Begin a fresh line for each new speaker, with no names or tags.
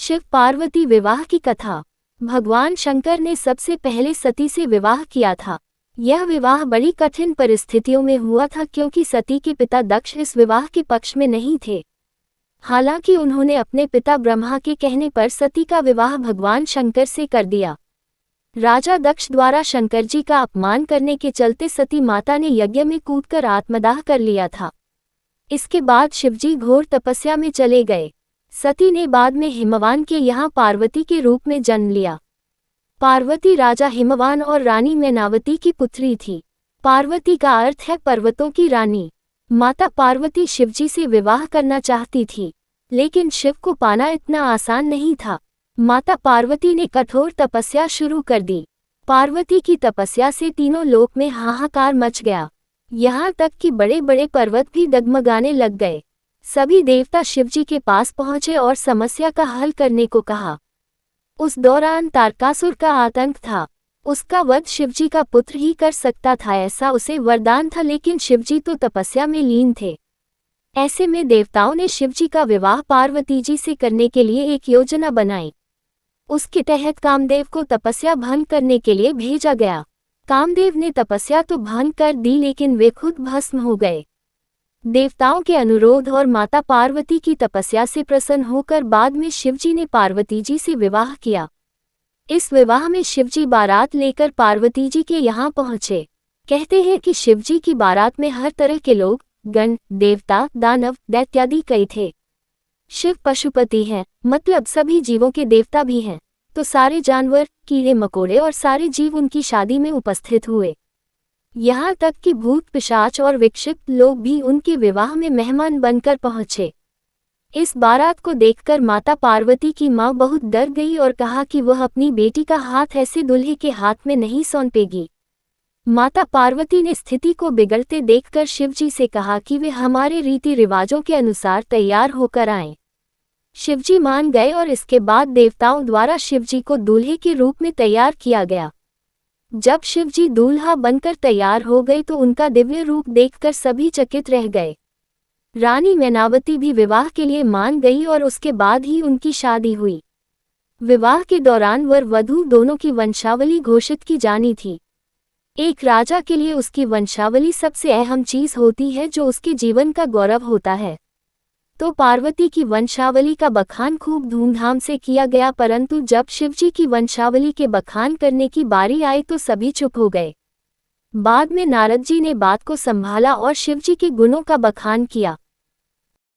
शिव पार्वती विवाह की कथा। भगवान शंकर ने सबसे पहले सती से विवाह किया था। यह विवाह बड़ी कठिन परिस्थितियों में हुआ था क्योंकि सती के पिता दक्ष इस विवाह के पक्ष में नहीं थे। हालांकि उन्होंने अपने पिता ब्रह्मा के कहने पर सती का विवाह भगवान शंकर से कर दिया। राजा दक्ष द्वारा शंकर जी का अपमान करने के चलते सती माता ने यज्ञ में कूदकर आत्मदाह कर लिया था। इसके बाद शिवजी घोर तपस्या में चले गए। सती ने बाद में हिमवान के यहाँ पार्वती के रूप में जन्म लिया। पार्वती राजा हिमवान और रानी मैनावती की पुत्री थी। पार्वती का अर्थ है पर्वतों की रानी। माता पार्वती शिवजी से विवाह करना चाहती थी, लेकिन शिव को पाना इतना आसान नहीं था। माता पार्वती ने कठोर तपस्या शुरू कर दी। पार्वती की तपस्या से तीनों लोक में हाहाकार मच गया। यहाँ तक कि बड़े बड़े पर्वत भी डगमगाने लग गए। सभी देवता शिवजी के पास पहुंचे और समस्या का हल करने को कहा। उस दौरान तारकासुर का आतंक था। उसका वध शिवजी का पुत्र ही कर सकता था, ऐसा उसे वरदान था, लेकिन शिवजी तो तपस्या में लीन थे। ऐसे में देवताओं ने शिवजी का विवाह पार्वती जी से करने के लिए एक योजना बनाई। उसके तहत कामदेव को तपस्या भंग करने के लिए भेजा गया। कामदेव ने तपस्या तो भंग कर दी, लेकिन वे खुद भस्म हो गए। देवताओं के अनुरोध और माता पार्वती की तपस्या से प्रसन्न होकर बाद में शिवजी ने पार्वती जी से विवाह किया। इस विवाह में शिवजी बारात लेकर पार्वती जी के यहाँ पहुँचे। कहते हैं कि शिवजी की बारात में हर तरह के लोग, गण, देवता, दानव, दैत्यादि कई थे। शिव पशुपति हैं, मतलब सभी जीवों के देवता भी हैं, तो सारे जानवर, कीड़े मकोड़े और सारे जीव उनकी शादी में उपस्थित हुए। यहाँ तक कि भूत, पिशाच और विक्षिप्त लोग भी उनके विवाह में मेहमान बनकर पहुँचे। इस बारात को देखकर माता पार्वती की माँ बहुत डर गई और कहा कि वह अपनी बेटी का हाथ ऐसे दूल्हे के हाथ में नहीं सौंपेगी। माता पार्वती ने स्थिति को बिगड़ते देखकर शिवजी से कहा कि वे हमारे रीति रिवाजों के अनुसार तैयार होकर आएं। शिवजी मान गए और इसके बाद देवताओं द्वारा शिवजी को दूल्हे के रूप में तैयार किया गया। जब शिवजी दूल्हा बनकर तैयार हो गए तो उनका दिव्य रूप देखकर सभी चकित रह गए। रानी मैनावती भी विवाह के लिए मान गई और उसके बाद ही उनकी शादी हुई। विवाह के दौरान वर वधू दोनों की वंशावली घोषित की जानी थी। एक राजा के लिए उसकी वंशावली सबसे अहम चीज होती है, जो उसके जीवन का गौरव होता है। तो पार्वती की वंशावली का बखान खूब धूमधाम से किया गया, परंतु जब शिवजी की वंशावली के बखान करने की बारी आई तो सभी चुप हो गए। बाद में नारद जी ने बात को संभाला और शिवजी के गुणों का बखान किया।